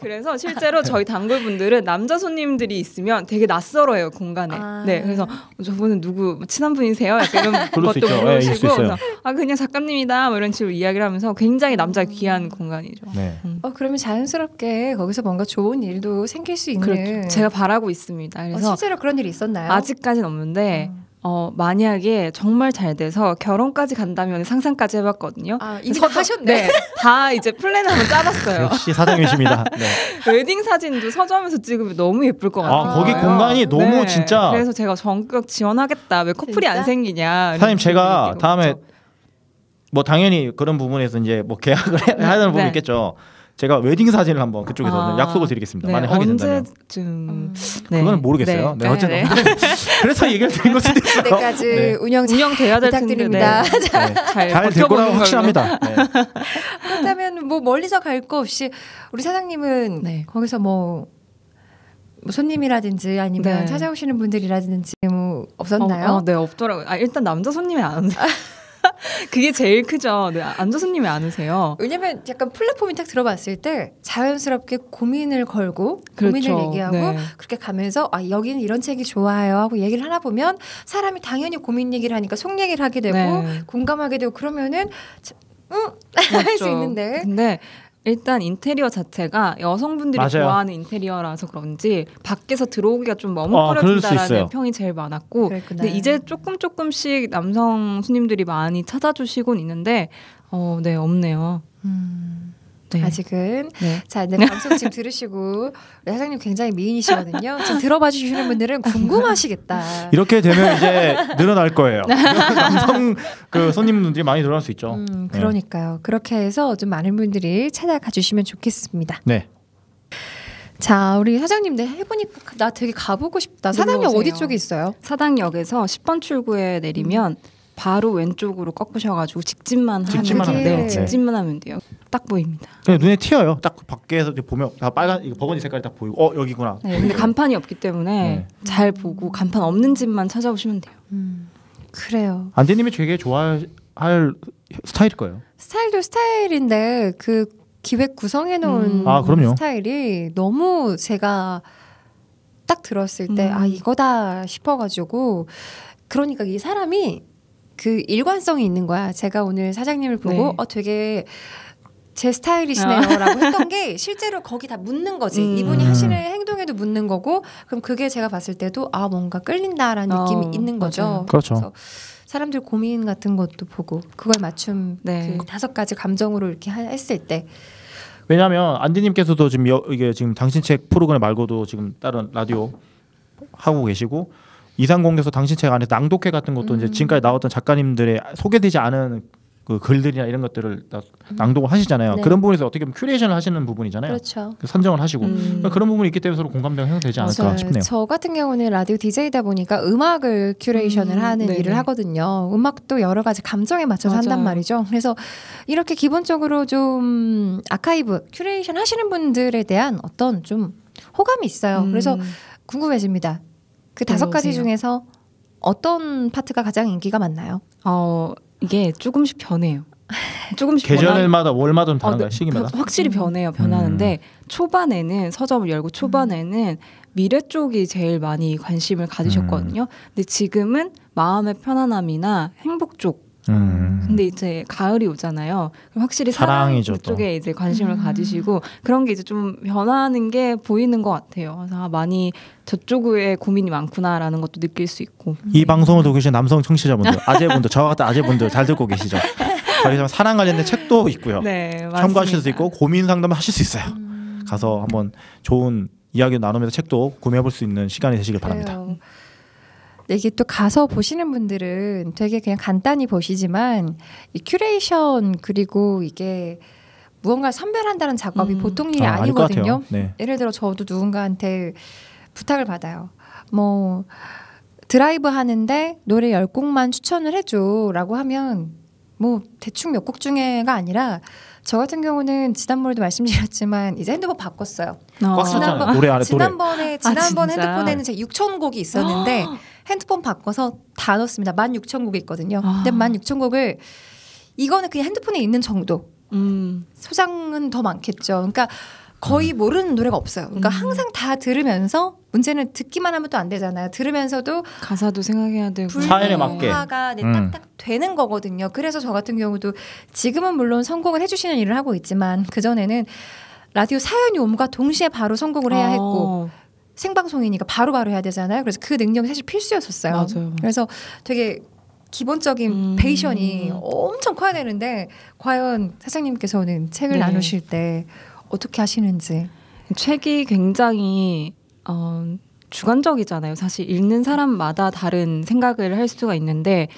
그래서 실제로 저희 단골분들은 남자 손님들이 있으면 되게 낯설어요 공간에. 네, 그래서 저분은 누구 친한 분이세요? 약간 이런 것도 물으시고, 그래서 그냥 작가님이다 뭐 이런 식으로 이야기를 하면서 굉장히 남자 귀한 공간이죠. 네. 그러면 자연스럽게 거기서 뭔가 좋은 일도 생길 수 있는. 그렇죠. 제가 바라고 있습니다. 그래서 실제로 그런 일이 있었나요? 아직까지는 없는데. 만약에 정말 잘 돼서 결혼까지 간다면 상상까지 해봤거든요. 이미 다 하셨네. 네, 다 이제 플랜을 한번 짜봤어요. 역시 사장님이십니다. 네. 웨딩 사진도 서점에서 찍으면 너무 예쁠 것 같아요. 거기 공간이 너무 진짜. 그래서 제가 전격 지원하겠다. 왜 커플이 진짜? 안 생기냐. 사장님 제가 다음에 뭐 당연히 그런 부분에서 이제 뭐 계약을 해야 되는 부분이 있겠죠. 제가 웨딩 사진을 한번 그쪽에서 약속을 드리겠습니다. 네, 만약 하게 된다면. 언제쯤 그건 모르겠어요. 네, 어쨌든 그래서 얘기를 드린 것도 있어요. 그때까지 운영돼야 될 부탁드립니다. 잘 될 거라고 확신합니다. 네. 그렇다면 뭐 멀리서 갈 거 없이 우리 사장님은 거기서 뭐 손님이라든지 아니면 찾아오시는 분들이라든지 뭐 없었나요? 네, 없더라고요. 일단 남자 손님이 안 오세요. 그게 제일 크죠. 네, 남자 손님이 안 오세요. 왜냐면 약간 플랫폼이 딱 들어봤을 때 자연스럽게 고민을 걸고 고민을 얘기하고 그렇게 가면서 여기는 이런 책이 좋아요 하고 얘기를 하나 보면 사람이 당연히 고민 얘기를 하니까 속 얘기를 하게 되고 공감하게 되고 그러면은 할 수 있는데. 근데 일단 인테리어 자체가 여성분들이 맞아요. 좋아하는 인테리어라서 그런지 밖에서 들어오기가 좀 머뭇거려진다라는 평이 제일 많았고, 근데 이제 조금씩 남성 손님들이 많이 찾아주시곤 있는데 네, 없네요. 네. 아직은. 자, 방송 지금 들으시고 사장님 굉장히 미인이시거든요. 지금 들어봐 주시는 분들은 궁금하시겠다. 이렇게 되면 이제 늘어날 거예요. 남성 손님분들이 많이 늘어날 수 있죠. 그러니까요. 그렇게 해서 좀 많은 분들이 찾아가 주시면 좋겠습니다. 네. 자, 우리 사장님 해보니까 나 되게 가보고 싶다. 사당역 어디 쪽에 있어요? 사당역에서 10번 출구에 내리면 바로 왼쪽으로 꺾으셔가지고 직진만 하면 돼요. 딱 보입니다. 그냥 눈에 튀어요. 딱 밖에서 보면 다 빨간 버건디 색깔이 딱 보이고 여기구나. 네, 근데 간판이 없기 때문에 잘 보고 간판 없는 집만 찾아오시면 돼요. 그래요. 안대님이 되게 좋아할 스타일일 거예요. 스타일도 스타일인데 그 기획 구성해놓은 스타일이 너무 제가 딱 들었을 때 이거다 싶어가지고 그러니까 이 사람이 그 일관성이 있는 거야. 제가 오늘 사장님을 보고 되게 제 스타일이시네요라고 했던 게 실제로 거기 다 묻는 거지. 이분이 하시는 행동에도 묻는 거고 그럼 그게 제가 봤을 때도 뭔가 끌린다라는 느낌이 있는 거죠. 맞아요. 그렇죠. 그래서 사람들 고민 같은 것도 보고 그걸 맞춤 그 5가지 감정으로 이렇게 했을 때 왜냐하면 안디님께서도 지금 이게 지금 당신 책 프로그램 말고도 지금 다른 라디오 하고 계시고 이상공개서 당신 책 안에 낭독회 같은 것도 이제 지금까지 나왔던 작가님들의 소개되지 않은 그 글들이나 이런 것들을 낭독을 하시잖아요. 그런 부분에서 어떻게 보면 큐레이션을 하시는 부분이잖아요. 그렇죠. 선정을 하시고 그런 부분이 있기 때문에 서로 공감대가 형성되지 않을까 싶네요. 저 같은 경우는 라디오 DJ다 보니까 음악을 큐레이션을 하는 일을 하거든요. 음악도 여러 가지 감정에 맞춰서 한단 말이죠. 그래서 이렇게 기본적으로 좀 아카이브 큐레이션 하시는 분들에 대한 어떤 좀 호감이 있어요. 그래서 궁금해집니다. 그 5가지 중에서 어떤 파트가 가장 인기가 많나요? 이게 조금씩 변해요. 조금씩 계절마다 월마다 다른가요? 시기마다? 확실히 변하는데 초반에는 서점을 열고 초반에는 미래 쪽이 제일 많이 관심을 가지셨거든요. 근데 지금은 마음의 편안함이나 행복 쪽. 근데 이제 가을이 오잖아요. 그럼 확실히 사랑이죠, 쪽에 이제 관심을 가지시고 그런 게 이제 좀 변하는 게 보이는 것 같아요. 그래서 많이 저쪽에 고민이 많구나라는 것도 느낄 수 있고. 이 방송을 듣고 계신 남성 청취자분들, 아재분들, 저와 같은 아재분들 잘 듣고 계시죠? 거기서 사랑 관련된 책도 있고요. 참고하실 수 있고 고민 상담을 하실 수 있어요. 가서 한번 좋은 이야기 나누면서 책도 구매해볼 수 있는 시간이 되시길 바랍니다. 이게 또 가서 보시는 분들은 되게 그냥 간단히 보시지만 이 큐레이션 그리고 이게 무언가를 선별한다는 작업이 보통 일이 아니거든요. 예를 들어 저도 누군가한테 부탁을 받아요. 뭐 드라이브 하는데 노래 10곡만 추천을 해줘라고 하면 뭐 대충 몇 곡 중에가 아니라 저 같은 경우는 지난번에도 말씀드렸지만 이제 핸드폰 바꿨어요. 지난번에 핸드폰에는 제 6,000곡이 있었는데 핸드폰 바꿔서 다 넣었습니다. 16,000곡이 있거든요. 근데 16,000곡을 이거는 그냥 핸드폰에 있는 정도. 소장은 더 많겠죠. 그러니까 거의 모르는 노래가 없어요. 그러니까 항상 다 들으면서 문제는 듣기만 하면 또 안 되잖아요. 들으면서도 가사도 생각해야 되고 사연에 맞게 분화가 딱딱 되는 거거든요. 그래서 저 같은 경우도 지금은 물론 선곡을 해주시는 일을 하고 있지만 그 전에는 라디오 사연이 옴과 동시에 바로 선곡을 해야 했고 생방송이니까 바로바로 해야 되잖아요. 그래서 그 능력이 사실 필수였었어요. 맞아요. 그래서 되게 기본적인 베이션이 엄청 커야 되는데 과연 사장님께서는 책을 나누실 때 어떻게 하시는지. 책이 굉장히 주관적이잖아요. 사실 읽는 사람마다 다른 생각을 할 수가 있는데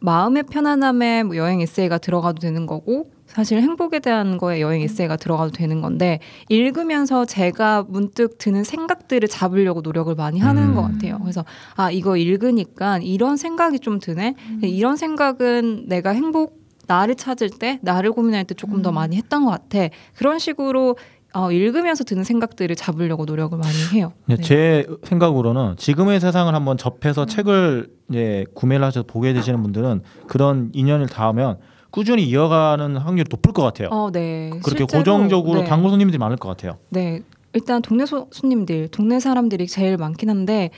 마음의 편안함에 뭐 여행 에세이가 들어가도 되는 거고 사실 행복에 대한 거에 여행 에세이가 들어가도 되는 건데 읽으면서 제가 문득 드는 생각들을 잡으려고 노력을 많이 하는 것 같아요. 그래서 이거 읽으니까 이런 생각이 좀 드네. 이런 생각은 내가 나를 찾을 때 나를 고민할 때 조금 더 많이 했던 것 같아. 그런 식으로 읽으면서 드는 생각들을 잡으려고 노력을 많이 해요. 네. 제 생각으로는 지금의 세상을 한번 접해서 책을 이제 구매를 하셔서 보게 되시는 분들은 그런 인연을 닿으면 꾸준히 이어가는 확률이 높을 것 같아요. 네. 그렇게 실제로, 고정적으로 단골 손님들이 많을 것 같아요. 네. 일단 동네 손님들, 동네 사람들이 제일 많긴 한데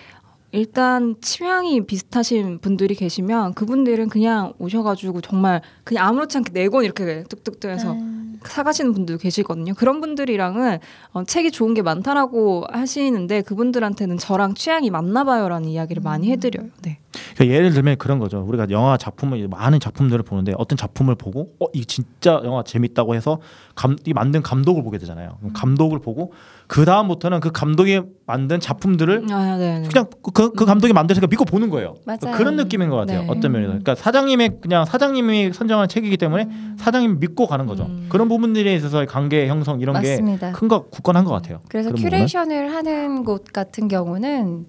일단 취향이 비슷하신 분들이 계시면 그분들은 그냥 오셔가지고 정말 그냥 아무렇지 않게 4권 이렇게 뚝뚝뚝 해서 사가시는 분들도 계시거든요. 그런 분들이랑은 책이 좋은 게 많다라고 하시는데 그분들한테는 저랑 취향이 맞나 봐요라는 이야기를 많이 해드려요. 네. 그러니까 예를 들면 그런 거죠. 우리가 영화 작품을 많은 작품들을 보는데 어떤 작품을 보고 이 진짜 영화 재밌다고 해서 이 만든 감독을 보게 되잖아요. 감독을 보고 그 다음부터는 그 감독이 만든 작품들을 그냥 그 감독이 만들었으니까 믿고 보는 거예요. 그러니까 그런 느낌인 것 같아요. 어떤 면에서. 그러니까 사장님이 선정한 책이기 때문에 사장님이 믿고 가는 거죠. 그런 부분들에 있어서 관계 형성 이런 게 큰 거 굳건한 것 같아요. 그래서 큐레이션을 하는 곳 같은 경우는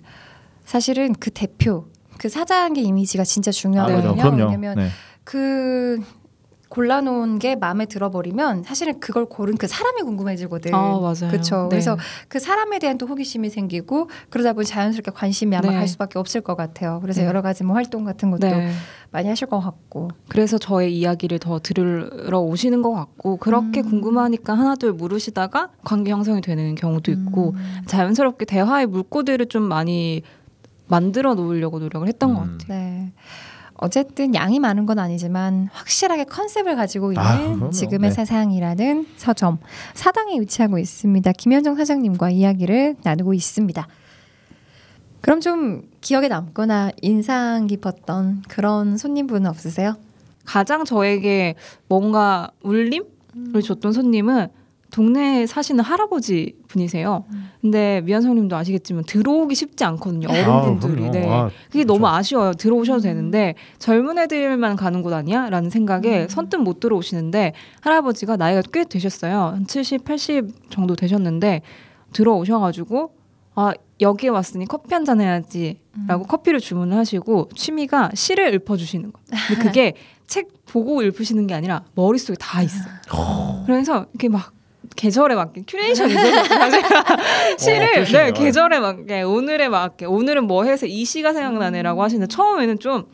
사실은 그 대표, 그 사장의 이미지가 진짜 중요하거든요. 왜냐면 그 골라놓은 게 마음에 들어버리면 사실은 그걸 고른 그 사람이 궁금해지거든. 맞아요. 그렇죠. 그래서 그 사람에 대한 또 호기심이 생기고 그러다 보니 자연스럽게 관심이 아마 갈 수밖에 없을 것 같아요. 그래서 여러 가지 뭐 활동 같은 것도 많이 하실 것 같고. 그래서 저의 이야기를 더 들으러 오시는 것 같고 그렇게 궁금하니까 하나둘 물으시다가 관계 형성이 되는 경우도 있고 자연스럽게 대화의 물꼬들을 좀 많이 만들어 놓으려고 노력을 했던 것 같아요. 네. 어쨌든 양이 많은 건 아니지만 확실하게 컨셉을 가지고 있는 지금의 세상이라는 서점 사당에 위치하고 있습니다. 김현정 사장님과 이야기를 나누고 있습니다. 그럼 좀 기억에 남거나 인상 깊었던 그런 손님분은 없으세요? 가장 저에게 뭔가 울림을 줬던 손님은 동네에 사시는 할아버지 분이세요. 근데 미안성님도 아시겠지만 들어오기 쉽지 않거든요. 어른분들이. 그게 너무 아쉬워요. 들어오셔도 되는데 젊은 애들만 가는 곳 아니야? 라는 생각에 선뜻 못 들어오시는데 할아버지가 나이가 꽤 되셨어요. 한 70, 80 정도 되셨는데 들어오셔가지고 여기에 왔으니 커피 한잔 해야지 라고 커피를 주문을 하시고 취미가 시를 읊어주시는 거예요. 근데 그게 책 보고 읊으시는 게 아니라 머릿속에 다 있어요. 그래서 이렇게 막 계절에 맞게 큐레이션이죠. 시를 계절에 맞게 오늘에 맞게 오늘은 뭐 해서 이 시가 생각나네라고 하시는데 처음에는 좀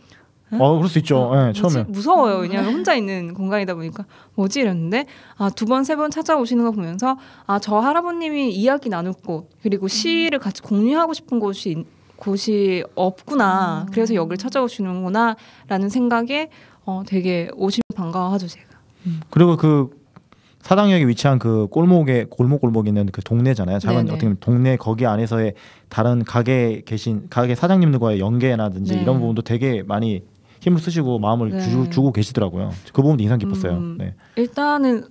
그럴 수 있죠. 처음에 무서워요. 왜냐하면 혼자 있는 공간이다 보니까 뭐지 이랬는데 2번, 3번 찾아오시는 거 보면서 저 할아버님이 이야기 나눌 곳 그리고 시를 같이 공유하고 싶은 곳이 없구나. 그래서 여기를 찾아오시는구나 라는 생각에 되게 오시면 반가워하죠 제가. 그리고 그 사당역에 위치한 그 골목 있는 그 동네잖아요. 작은 어떻게 보면 동네 거기 안에서의 다른 가게 사장님들과의 연계라든지 이런 부분도 되게 많이 힘을 쓰시고 마음을 주고 계시더라고요. 그 부분도 인상 깊었어요. 일단은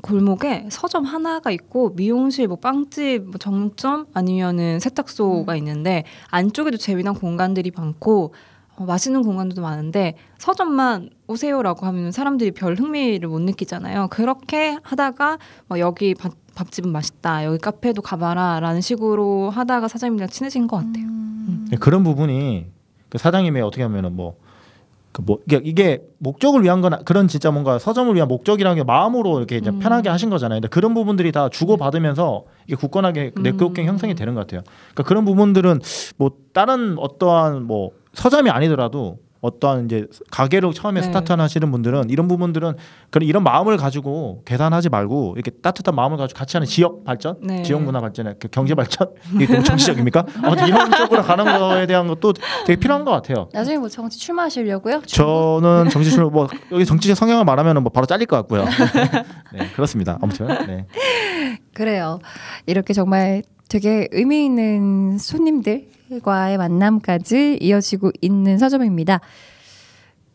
골목에 서점 하나가 있고 미용실, 뭐 빵집, 뭐 정육점 아니면은 세탁소가 있는데 안쪽에도 재미난 공간들이 많고 맛있는 공간도 많은데 서점만 오세요라고 하면 사람들이 별 흥미를 못 느끼잖아요. 그렇게 하다가 여기 밥집은 맛있다, 여기 카페도 가봐라 라는 식으로 하다가 사장님이랑 친해진 것 같아요. 그런 부분이 그 사장님의 어떻게 하면은 이게 목적을 위한 건 그런 진짜 뭔가 서점을 위한 목적이라는 게 마음으로 이렇게 이제 편하게 하신 거잖아요. 근데 그런 부분들이 다 주고 받으면서 이게 굳건하게 네트워킹 형성이 되는 것 같아요. 그러니까 그런 부분들은 뭐 다른 어떠한 뭐 서점이 아니더라도 어떠한 이제 가게로 처음에 네. 스타트하시는 분들은 이런 부분들은 그런 이런 마음을 가지고 계산하지 말고 이렇게 따뜻한 마음을 가지고 같이 하는 지역 발전, 네. 지역 문화 발전에 그 경제 발전 이게 너무 정치적입니까? 아무튼 이런 쪽으로 가는 거에 대한 것도 되게 필요한 것 같아요. 나중에 뭐 정치 출마하시려고요? 저는 정치 출마 뭐 여기 정치적 성향을 말하면 뭐 바로 잘릴 것 같고요. 네, 그렇습니다. 아무튼 네. 그래요. 이렇게 정말 되게 의미 있는 손님들과의 만남까지 이어지고 있는 서점입니다.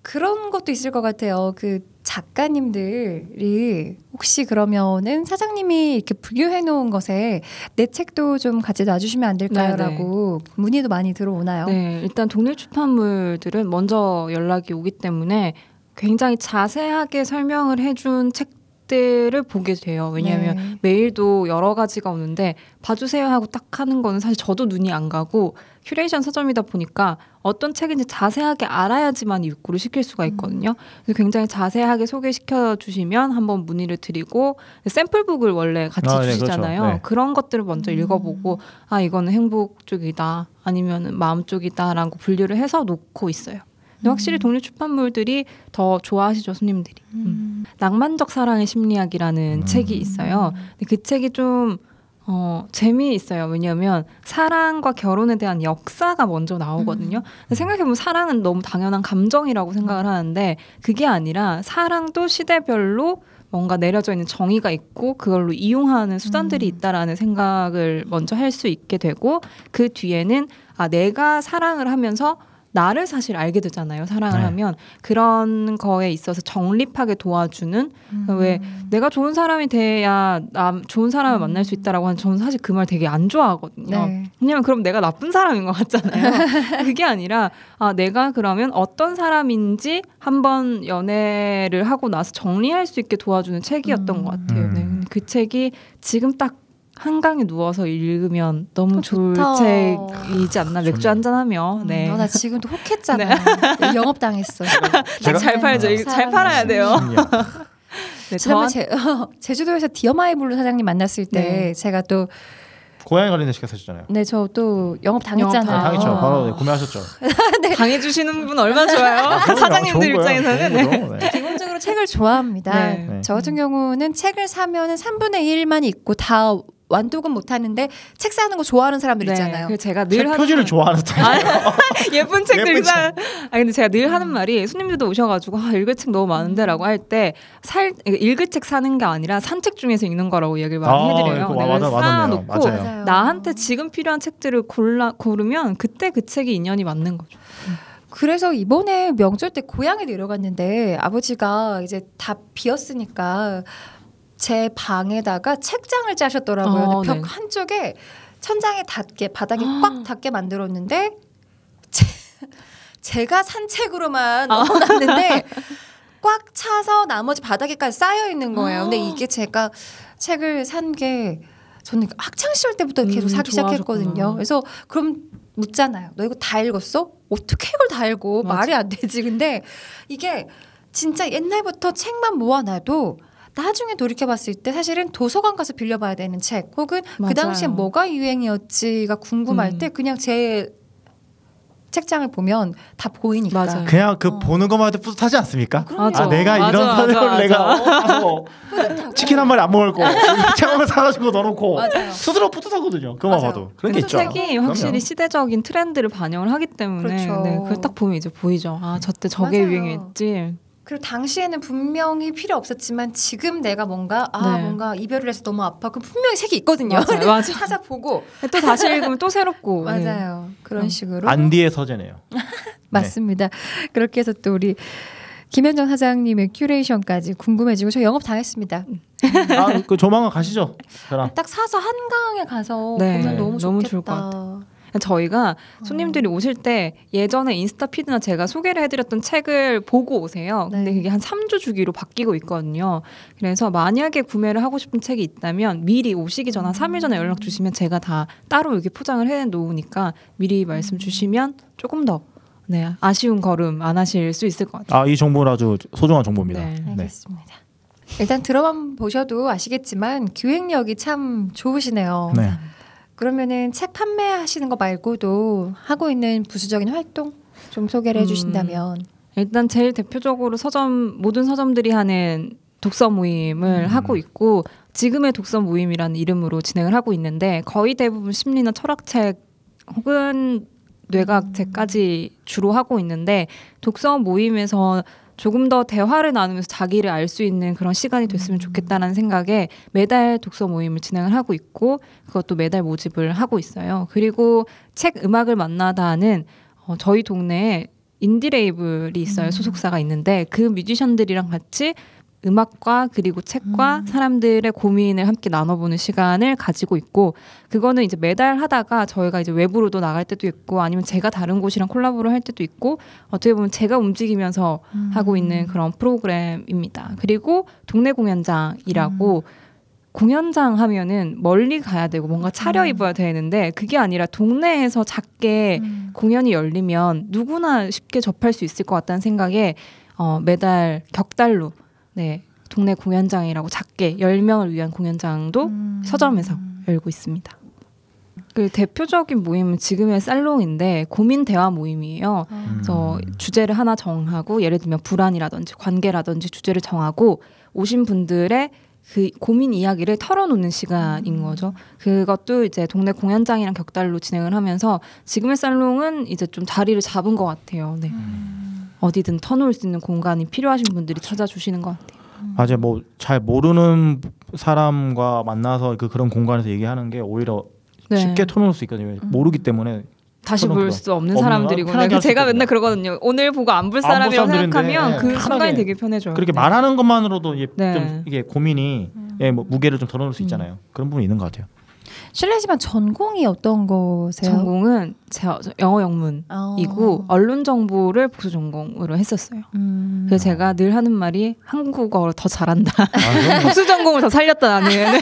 그런 것도 있을 것 같아요. 그 작가님들이 혹시 그러면은 사장님이 이렇게 분류해 놓은 것에 내 책도 좀 같이 놔주시면 안 될까요?라고 문의도 많이 들어오나요? 네, 일단 독립 출판물들은 먼저 연락이 오기 때문에 굉장히 자세하게 설명을 해준 책들을 보게 돼요. 왜냐하면 네. 메일도 여러 가지가 오는데 봐주세요 하고 딱 하는 거는 사실 저도 눈이 안 가고 큐레이션 서점이다 보니까 어떤 책인지 자세하게 알아야지만 입고를 시킬 수가 있거든요. 그래서 굉장히 자세하게 소개시켜 주시면 한번 문의를 드리고 샘플북을 원래 같이 네, 주시잖아요. 그렇죠. 네. 그런 것들을 먼저 읽어보고 아 이거는 행복 쪽이다 아니면 마음 쪽이다라고 분류를 해서 놓고 있어요. 근데 확실히 독립 출판물들이 더 좋아하시죠 손님들이. 낭만적 사랑의 심리학이라는 책이 있어요. 근데 그 책이 좀 재미있어요. 왜냐하면 사랑과 결혼에 대한 역사가 먼저 나오거든요. 근데 생각해보면 사랑은 너무 당연한 감정이라고 생각을 하는데 그게 아니라 사랑도 시대별로 뭔가 내려져 있는 정의가 있고 그걸로 이용하는 수단들이 있다라는 생각을 먼저 할 수 있게 되고 그 뒤에는 아 내가 사랑을 하면서 나를 사실 알게 되잖아요. 사랑을 네. 하면 그런 거에 있어서 정립하게 도와주는 왜 내가 좋은 사람이 돼야 좋은 사람을 만날 수 있다라고 하는 저는 사실 그 말 되게 안 좋아하거든요. 네. 왜냐면 그럼 내가 나쁜 사람인 것 같잖아요. 그게 아니라 아 내가 그러면 어떤 사람인지 한번 연애를 하고 나서 정리할 수 있게 도와주는 책이었던 것 같아요. 네. 근데 그 책이 지금 딱 한강에 누워서 읽으면 너무 좋을 좋다. 책이지 않나. 맥주 좋네요. 한잔하며. 네. 나 지금도 혹했잖아. 영업 당했어. 잘 팔죠. 이거 잘 팔아야 돼요. 네, 지난번 제주도에서 디어마이블루 사장님 만났을 때 네. 제가 또 고양이 관련된 책 사셨잖아요. 네, 저 또 영업 당했잖아요. 당했죠. 바로 네, 구매하셨죠. 당해주시는 분 얼마나 좋아요. 그럼요. 사장님들 좋은 거야. 입장에서는. 좋은 거죠. 네. 기본적으로 책을 좋아합니다. 네. 저 같은 경우는 책을 사면은 3분의 1만 읽고 다 완독은 못 하는데 책 사는 거 좋아하는 사람들 있잖아요. 그래서 제가 책 늘 하는 표지를 말- 좋아하는 스타일이에요. 예쁜 책들 예쁜 사. 근데 제가 늘 하는 말이 손님들도 오셔가지고 읽을 책 너무 많은데라고 할 때 읽을 책 사는 게 아니라 산 책 중에서 읽는 거라고 얘기를 많이 해드려요. 그거 내가 맞았네요. 쌓아놓고 맞아요. 나한테 지금 필요한 책들을 고르면 그때 그 책이 인연이 맞는 거죠. 그래서 이번에 명절 때 고향에 내려갔는데 아버지가 이제 다 비었으니까 제 방에다가 책장을 짜셨더라고요. 벽 네. 한쪽에 천장에 닿게 바닥에 꽉 닿게 만들었는데 제가 산 책으로만 넣어놨는데 꽉 차서 나머지 바닥에까지 쌓여 있는 거예요. 근데 이게 제가 책을 산 게 저는 학창 시절 때부터 계속 사기 좋아하셨구나. 시작했거든요. 그래서 그럼 묻잖아요. 너 이거 다 읽었어? 어떻게 이걸 다 읽어? 맞아. 말이 안 되지. 근데 이게 진짜 옛날부터 책만 모아놔도 나중에 돌이켜봤을 때 사실은 도서관 가서 빌려봐야 되는 책 혹은 그 맞아요. 당시에 뭐가 유행이었지가 궁금할 때 그냥 제 책장을 보면 다 보이니까. 맞아요. 그냥 그 보는 것만 해도 뿌듯하지 않습니까? 맞아. 아 내가 맞아, 이런 맞아, 사람을 맞아. 내가 가서 치킨 한 마리 안 먹을 거 책 한번 사가지고 넣어놓고 맞아요. 스스로 뿌듯하거든요. 그만 맞아요. 봐도 그런 게 근데 있죠. 책이 확실히 그럼요. 시대적인 트렌드를 반영을 하기 때문에 그렇죠. 네, 그걸 딱 보면 이제 보이죠. 아 저때 저게 맞아요. 유행했지. 그리고 당시에는 분명히 필요 없었지만 지금 내가 뭔가 네. 뭔가 이별을 해서 너무 아파. 그럼 분명히 책이 있거든요. 맞아요, 맞아요. 찾아보고 또 다시 읽으면 또 새롭고. 네. 맞아요. 그런 식으로 안디의 서재네요. 맞습니다. 그렇게 해서 또 우리 김현정 사장님의 큐레이션까지 궁금해지고 저 영업 당했습니다. 아, 그 조만간 가시죠. 저랑. 딱 사서 한강에 가서 네, 보면 너무 너무 좋겠다. 좋을 것 같아요. 저희가 손님들이 오실 때 예전에 인스타 피드나 제가 소개를 해드렸던 책을 보고 오세요. 근데 네. 그게 한 3주 주기로 바뀌고 있거든요. 그래서 만약에 구매를 하고 싶은 책이 있다면 미리 오시기 전 한 3일 전에 연락 주시면 제가 다 따로 이렇게 포장을 해 놓으니까 미리 말씀 주시면 조금 더 네, 아쉬운 걸음 안 하실 수 있을 것 같아요. 아, 이 정보는 아주 소중한 정보입니다. 네. 알겠습니다. 일단 들어만 보셔도 아시겠지만 기획력이 참 좋으시네요. 네. 그러면은 책 판매하시는 거 말고도 하고 있는 부수적인 활동? 좀 소개를 해주신다면. 일단 제일 대표적으로 모든 서점들이 하는 독서 모임을 하고 있고 지금의 독서 모임이라는 이름으로 진행을 하고 있는데 거의 대부분 심리나 철학책 혹은 뇌과학책까지 주로 하고 있는데 독서 모임에서 조금 더 대화를 나누면서 자기를 알 수 있는 그런 시간이 됐으면 좋겠다는 생각에 매달 독서 모임을 진행을 하고 있고 그것도 매달 모집을 하고 있어요. 그리고 책 음악을 만나다는 저희 동네에 인디 레이블이 있어요. 소속사가 있는데 그 뮤지션들이랑 같이 음악과 그리고 책과 사람들의 고민을 함께 나눠보는 시간을 가지고 있고 그거는 이제 매달 하다가 저희가 이제 외부로도 나갈 때도 있고 아니면 제가 다른 곳이랑 콜라보를 할 때도 있고 어떻게 보면 제가 움직이면서 하고 있는 그런 프로그램입니다. 그리고 동네 공연장이라고 공연장 하면은 멀리 가야 되고 뭔가 차려입어야 되는데 그게 아니라 동네에서 작게 공연이 열리면 누구나 쉽게 접할 수 있을 것 같다는 생각에 매달 격달로 네, 동네 공연장이라고 작게 10명을 위한 공연장도 서점에서 열고 있습니다. 그 대표적인 모임은 지금의 살롱인데 고민 대화 모임이에요. 그래서 주제를 하나 정하고 예를 들면 불안이라든지 관계라든지 주제를 정하고 오신 분들의 그 고민 이야기를 털어놓는 시간인 거죠. 그것도 이제 동네 공연장이랑 격달로 진행을 하면서 지금의 살롱은 이제 좀 자리를 잡은 것 같아요. 네. 어디든 터놓을 수 있는 공간이 필요하신 분들이 찾아주시는 것 같아요. 맞아요. 뭐 잘 모르는 사람과 만나서 그런 공간에서 얘기하는 게 오히려 쉽게 터놓을 수 있거든요. 모르기 때문에 다시 볼 수 없는 사람들이고 제가 맨날 그러거든요. 오늘 보고 안 볼 사람이라고 생각하면 그 순간이 되게 편해져요. 그렇게 말하는 것만으로도 좀 이게 고민이 뭐 무게를 좀 덜어놓을 수 있잖아요. 그런 부분이 있는 것 같아요. 실례지만 전공이 어떤 거세요? 전공은 영어 영문이고 언론 정보를 복수 전공으로 했었어요. 그래서 제가 늘 하는 말이 한국어를 더 잘한다. 복수 전공을 더 살렸다 나는.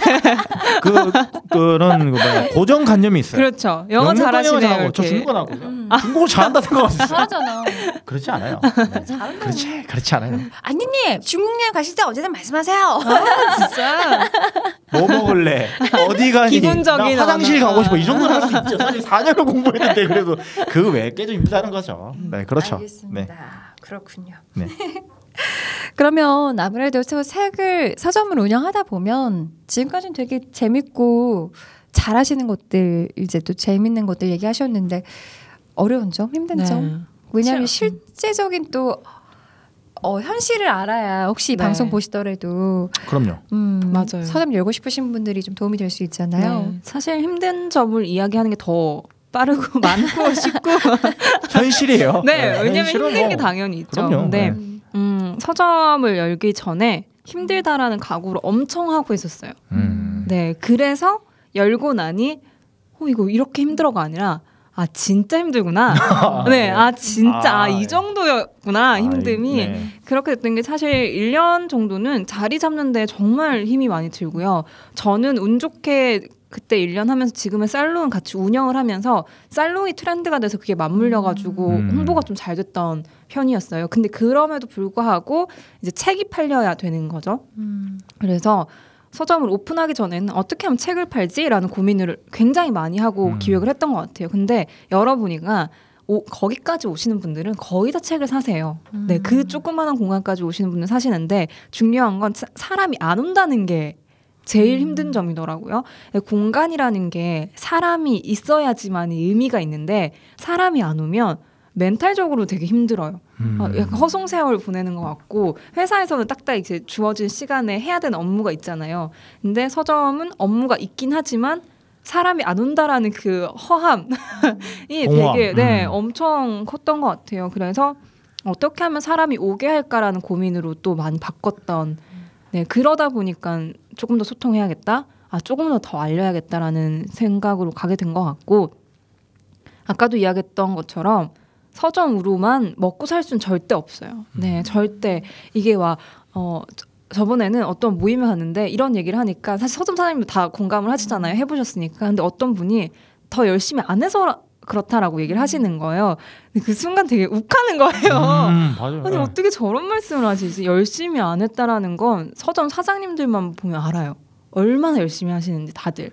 그런 고정관념이 있어요. 그렇죠. 영어 잘하시네요. 저 중국어 나고 중국어 잘한다 생각하셨어요. 잘하잖아. 그렇지 않아요. 네. 그렇지 않아요. 안니님 중국 여행 가실 때 언제든 말씀하세요. 진짜. 뭐 먹을래? 어디 가니? 기본적인 나 화장실 가고 싶어. 이 정도는 할 수 있죠. 사실 4년을 공부했는데 그래도 그 외에 꽤 좀 힘들다는 거죠. 네, 그렇죠. 알겠습니다. 네. 그렇군요. 네. 그러면 아무래도 서점을 운영하다 보면 지금까지는 되게 재밌고 잘하시는 것들 이제 또 재밌는 것들 얘기하셨는데 어려운 점, 힘든 점? 왜냐하면 실제적인 또 현실을 알아야 혹시 방송 보시더라도 그럼요. 맞아요. 서점 열고 싶으신 분들이 좀 도움이 될 수 있잖아요. 사실 힘든 점을 이야기하는 게 더 빠르고 많고 쉽고 현실이에요. 네, 왜냐면 힘든 게 당연히 있죠. 그럼요. 근데 서점을 열기 전에 힘들다라는 각오를 엄청 하고 있었어요. 네, 그래서 열고 나니 이거 이렇게 힘들어가 아니라 진짜 힘들구나. 네, 진짜 이 정도였구나 힘듦이. 네. 그렇게 됐던 게 사실 1년 정도는 자리 잡는 데 정말 힘이 많이 들고요. 저는 운 좋게 그때 1년 하면서 지금의 살롱 같이 운영을 하면서 살롱이 트렌드가 돼서 그게 맞물려가지고 홍보가 좀 잘 됐던 편이었어요. 근데 그럼에도 불구하고 이제 책이 팔려야 되는 거죠. 그래서 서점을 오픈하기 전에는 어떻게 하면 책을 팔지라는 고민을 굉장히 많이 하고 기획을 했던 것 같아요. 근데 열어보니까 거기까지 오시는 분들은 거의 다 책을 사세요. 네, 그 조그마한 공간까지 오시는 분들은 사시는데 중요한 건 사람이 안 온다는 게 제일 힘든 점이더라고요. 공간이라는 게 사람이 있어야지만 의미가 있는데 사람이 안 오면 멘탈적으로 되게 힘들어요. 약간 허송세월 보내는 것 같고 회사에서는 딱딱 이제 주어진 시간에 해야 되는 업무가 있잖아요. 근데 서점은 업무가 있긴 하지만 사람이 안 온다라는 그 허함이 되게 엄청 컸던 것 같아요. 그래서 어떻게 하면 사람이 오게 할까라는 고민으로 또 많이 바꿨던 그러다 보니까 조금 더 소통해야겠다. 조금 더 알려야겠다라는 생각으로 가게 된 것 같고 아까도 이야기했던 것처럼 서점으로만 먹고 살 수는 절대 없어요. 네, 절대. 이게 저번에는 어떤 모임에 갔는데 이런 얘기를 하니까 사실 서점 사장님도 다 공감을 하시잖아요. 해보셨으니까. 근데 어떤 분이 더 열심히 안 해서 그렇다라고 얘기를 하시는 거예요. 근데 그 순간 되게 욱하는 거예요. 맞아요. 아니 어떻게 저런 말씀을 하시지? 열심히 안 했다라는 건 서점 사장님들만 보면 알아요. 얼마나 열심히 하시는지 다들.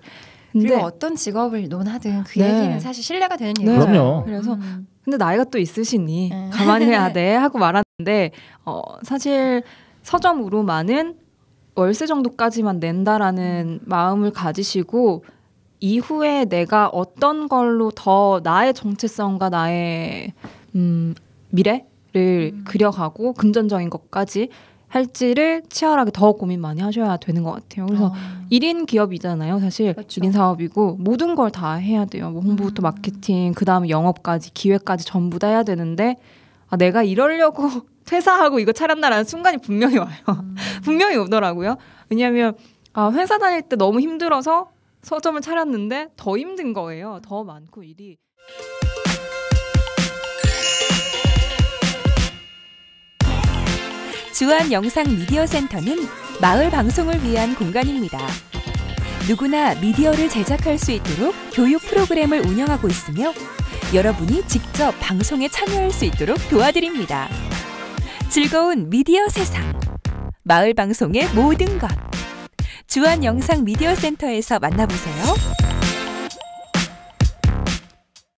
근데 그리고 어떤 직업을 논하든 그 얘기는 사실 신뢰가 되는 얘기예요. 그럼요. 그래서 근데 나이가 또 있으시니 가만히 해야 돼 하고 말하는데 사실 서점으로만은 월세 정도까지만 낸다라는 마음을 가지시고 이후에 내가 어떤 걸로 더 나의 정체성과 나의 미래를 그려가고 금전적인 것까지 할지를 치열하게 더 고민 많이 하셔야 되는 것 같아요. 그래서 1인 기업이잖아요. 사실 그렇죠. 1인 사업이고 모든 걸 다 해야 돼요. 뭐 홍보부터 마케팅, 그다음에 영업까지, 기획까지 전부 다 해야 되는데 내가 이러려고 퇴사하고 이거 차렸나라는 순간이 분명히 와요. 분명히 오더라고요. 왜냐하면 회사 다닐 때 너무 힘들어서 서점을 차렸는데 더 힘든 거예요. 더 많고 일이. 주한 영상 미디어 센터는 마을 방송을 위한 공간입니다. 누구나 미디어를 제작할 수 있도록 교육 프로그램을 운영하고 있으며 여러분이 직접 방송에 참여할 수 있도록 도와드립니다. 즐거운 미디어 세상, 마을 방송의 모든 것. 주한 영상 미디어 센터에서 만나보세요.